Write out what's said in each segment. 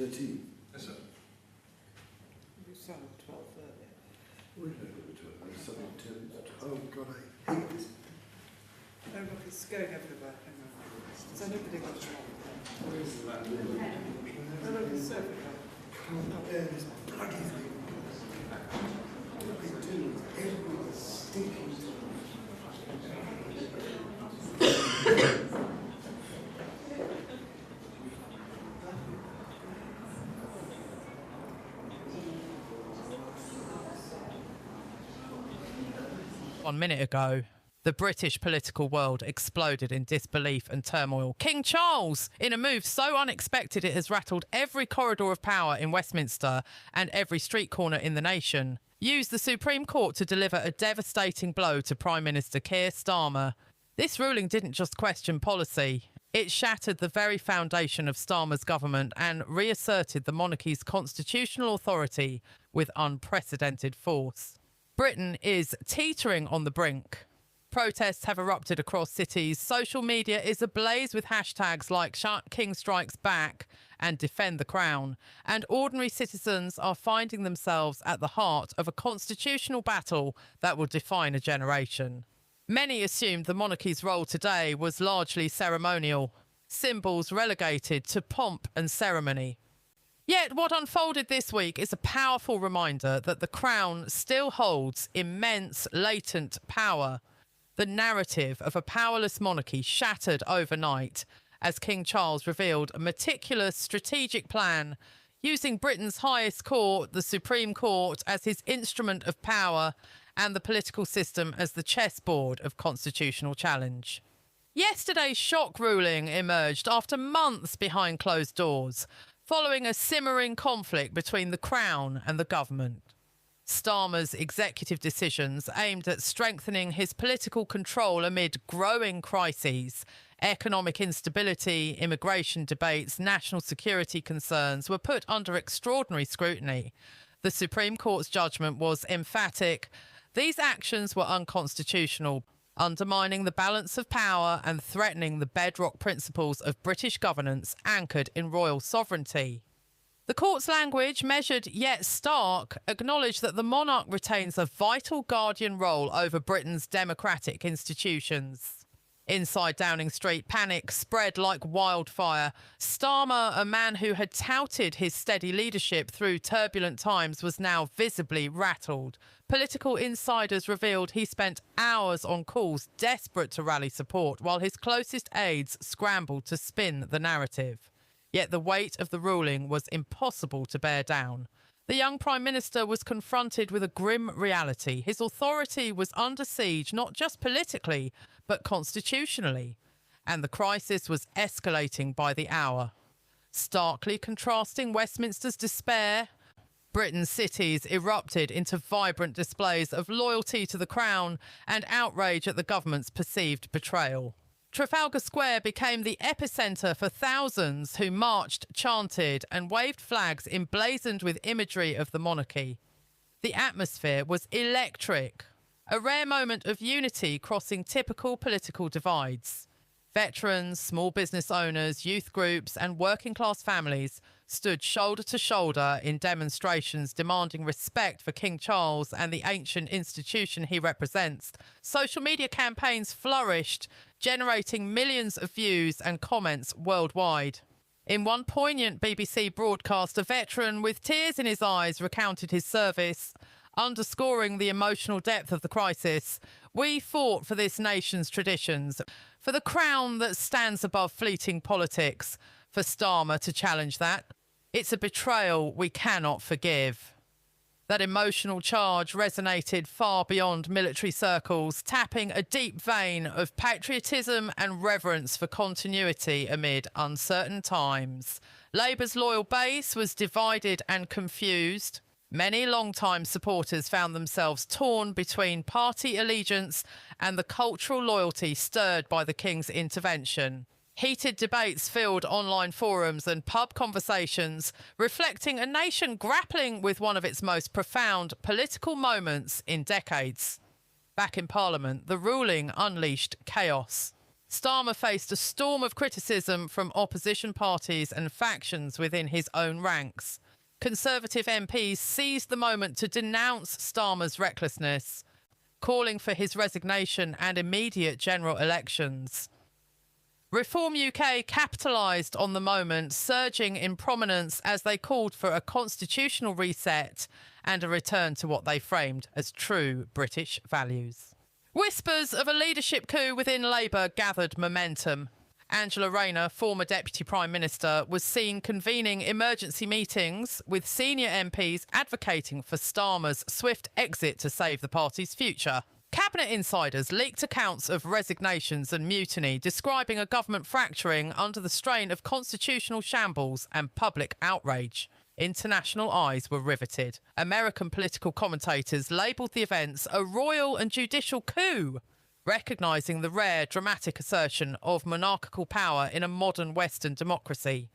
13? Yes, sir. You said 12:30. Where did I go to it? I was something 10. Oh, God, I hate this. Oh, look, it's going everywhere. Hang on. Has anybody got it on? Where is that? Oh, look, it's everywhere. Can't bear this bloody thing. What they do is every stinking time. One minute ago, the British political world exploded in disbelief and turmoil. King Charles, in a move so unexpected it has rattled every corridor of power in Westminster and every street corner in the nation, used the Supreme Court to deliver a devastating blow to Prime Minister Keir Starmer. This ruling didn't just question policy. It shattered the very foundation of Starmer's government and reasserted the monarchy's constitutional authority with unprecedented force. Britain is teetering on the brink. Protests have erupted across cities. Social media is ablaze with hashtags like King Strikes Back and Defend the Crown. And ordinary citizens are finding themselves at the heart of a constitutional battle that will define a generation. Many assumed the monarchy's role today was largely ceremonial, symbols relegated to pomp and ceremony. Yet what unfolded this week is a powerful reminder that the Crown still holds immense latent power. The narrative of a powerless monarchy shattered overnight as King Charles revealed a meticulous strategic plan using Britain's highest court, the Supreme Court, as his instrument of power and the political system as the chessboard of constitutional challenge. Yesterday's shock ruling emerged after months behind closed doors, following a simmering conflict between the Crown and the government. Starmer's executive decisions aimed at strengthening his political control amid growing crises, economic instability, immigration debates, national security concerns were put under extraordinary scrutiny. The Supreme Court's judgment was emphatic. These actions were unconstitutional, undermining the balance of power and threatening the bedrock principles of British governance anchored in royal sovereignty. The court's language, measured yet stark, acknowledged that the monarch retains a vital guardian role over Britain's democratic institutions. Inside Downing Street, panic spread like wildfire. Starmer, a man who had touted his steady leadership through turbulent times, was now visibly rattled. Political insiders revealed he spent hours on calls desperate to rally support, while his closest aides scrambled to spin the narrative. Yet the weight of the ruling was impossible to bear down. The young Prime Minister was confronted with a grim reality. His authority was under siege, not just politically, but constitutionally. And the crisis was escalating by the hour. Starkly contrasting Westminster's despair, Britain's cities erupted into vibrant displays of loyalty to the Crown and outrage at the government's perceived betrayal. Trafalgar Square became the epicentre for thousands who marched, chanted and waved flags emblazoned with imagery of the monarchy. The atmosphere was electric, a rare moment of unity crossing typical political divides. Veterans, small business owners, youth groups and working-class families stood shoulder to shoulder in demonstrations demanding respect for King Charles and the ancient institution he represents. Social media campaigns flourished, generating millions of views and comments worldwide. In one poignant BBC broadcast, a veteran with tears in his eyes recounted his service, underscoring the emotional depth of the crisis. We fought for this nation's traditions, for the Crown that stands above fleeting politics. For Starmer to challenge that, it's a betrayal we cannot forgive. That emotional charge resonated far beyond military circles, tapping a deep vein of patriotism and reverence for continuity amid uncertain times. Labour's loyal base was divided and confused. Many long-time supporters found themselves torn between party allegiance and the cultural loyalty stirred by the King's intervention. Heated debates filled online forums and pub conversations, reflecting a nation grappling with one of its most profound political moments in decades. Back in Parliament, the ruling unleashed chaos. Starmer faced a storm of criticism from opposition parties and factions within his own ranks. Conservative MPs seized the moment to denounce Starmer's recklessness, calling for his resignation and immediate general elections. Reform UK capitalised on the moment, surging in prominence as they called for a constitutional reset and a return to what they framed as true British values. Whispers of a leadership coup within Labour gathered momentum. Angela Rayner, former Deputy Prime Minister, was seen convening emergency meetings with senior MPs advocating for Starmer's swift exit to save the party's future. Cabinet insiders leaked accounts of resignations and mutiny, describing a government fracturing under the strain of constitutional shambles and public outrage. International eyes were riveted. American political commentators labelled the events a royal and judicial coup, recognising the rare dramatic assertion of monarchical power in a modern Western democracy.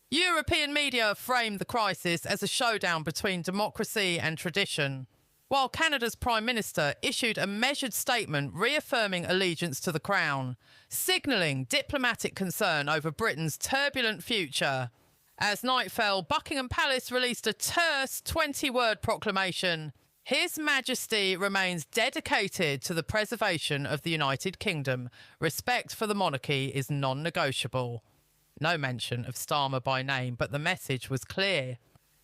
European media framed the crisis as a showdown between democracy and tradition, while Canada's Prime Minister issued a measured statement reaffirming allegiance to the Crown, signalling diplomatic concern over Britain's turbulent future. As night fell, Buckingham Palace released a terse 20-word proclamation. His Majesty remains dedicated to the preservation of the United Kingdom. Respect for the monarchy is non-negotiable. No mention of Starmer by name, but the message was clear.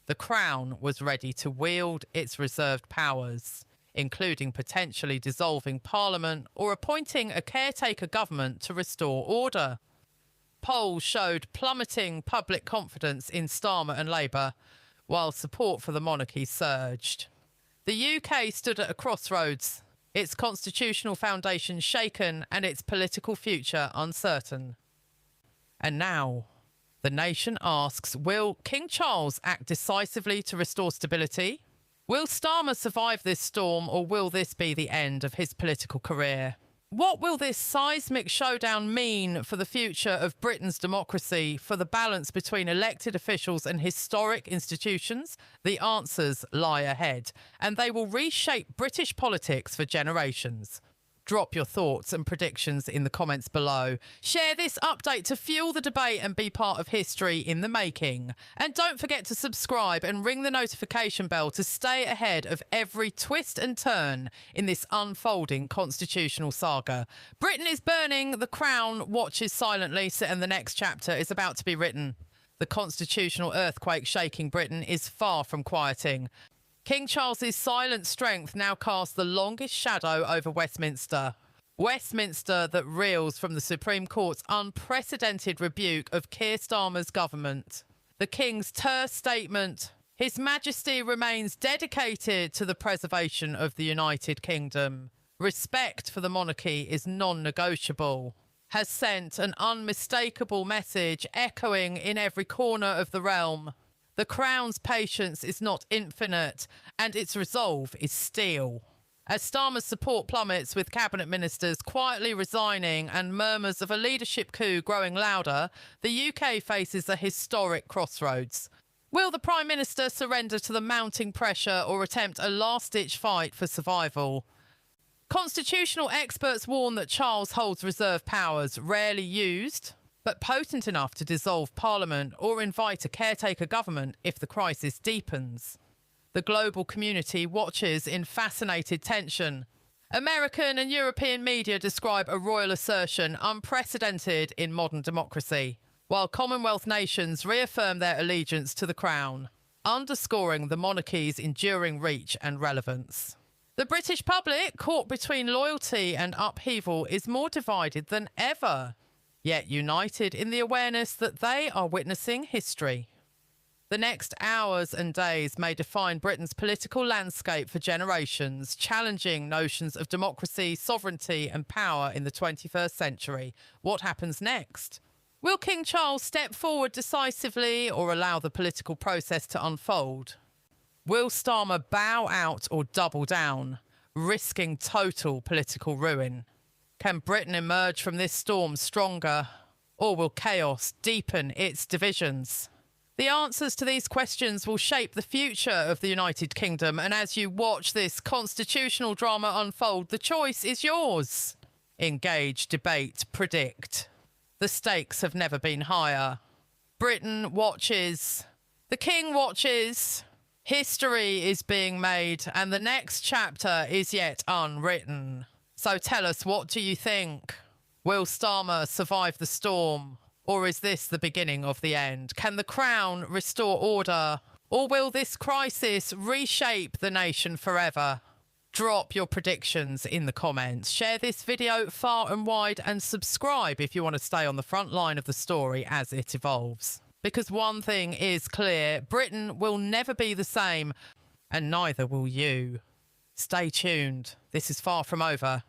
The Crown was ready to wield its reserved powers, including potentially dissolving Parliament or appointing a caretaker government to restore order. Polls showed plummeting public confidence in Starmer and Labour, while support for the monarchy surged. The UK stood at a crossroads, its constitutional foundation shaken and its political future uncertain. And now, the nation asks, will King Charles act decisively to restore stability? Will Starmer survive this storm, or will this be the end of his political career? What will this seismic showdown mean for the future of Britain's democracy, for the balance between elected officials and historic institutions? The answers lie ahead, and they will reshape British politics for generations. Drop your thoughts and predictions in the comments below. Share this update to fuel the debate and be part of history in the making. And don't forget to subscribe and ring the notification bell to stay ahead of every twist and turn in this unfolding constitutional saga. Britain is burning, the Crown watches silently, and the next chapter is about to be written. The constitutional earthquake shaking Britain is far from quieting. King Charles's silent strength now casts the longest shadow over Westminster. Westminster that reels from the Supreme Court's unprecedented rebuke of Keir Starmer's government. The King's terse statement, His Majesty remains dedicated to the preservation of the United Kingdom. Respect for the monarchy is non-negotiable, has sent an unmistakable message echoing in every corner of the realm. The Crown's patience is not infinite, and its resolve is steel. As Starmer's support plummets, with cabinet ministers quietly resigning and murmurs of a leadership coup growing louder, the UK faces a historic crossroads. Will the Prime Minister surrender to the mounting pressure or attempt a last-ditch fight for survival? Constitutional experts warn that Charles holds reserve powers, rarely used, but potent enough to dissolve Parliament or invite a caretaker government if the crisis deepens. The global community watches in fascinated tension. American and European media describe a royal assertion unprecedented in modern democracy, while Commonwealth nations reaffirm their allegiance to the Crown, underscoring the monarchy's enduring reach and relevance. The British public, caught between loyalty and upheaval, is more divided than ever, yet united in the awareness that they are witnessing history. The next hours and days may define Britain's political landscape for generations, challenging notions of democracy, sovereignty and power in the 21st century. What happens next? Will King Charles step forward decisively or allow the political process to unfold? Will Starmer bow out or double down, risking total political ruin? Can Britain emerge from this storm stronger, or will chaos deepen its divisions? The answers to these questions will shape the future of the United Kingdom, and as you watch this constitutional drama unfold, the choice is yours. engage, debate, predict. The stakes have never been higher. Britain watches. The King watches. History is being made, and the next chapter is yet unwritten. So tell us, what do you think? Will Starmer survive the storm? Or is this the beginning of the end? Can the Crown restore order? Or will this crisis reshape the nation forever? Drop your predictions in the comments. Share this video far and wide and subscribe if you want to stay on the front line of the story as it evolves. Because one thing is clear, Britain will never be the same, and neither will you. Stay tuned. This is far from over.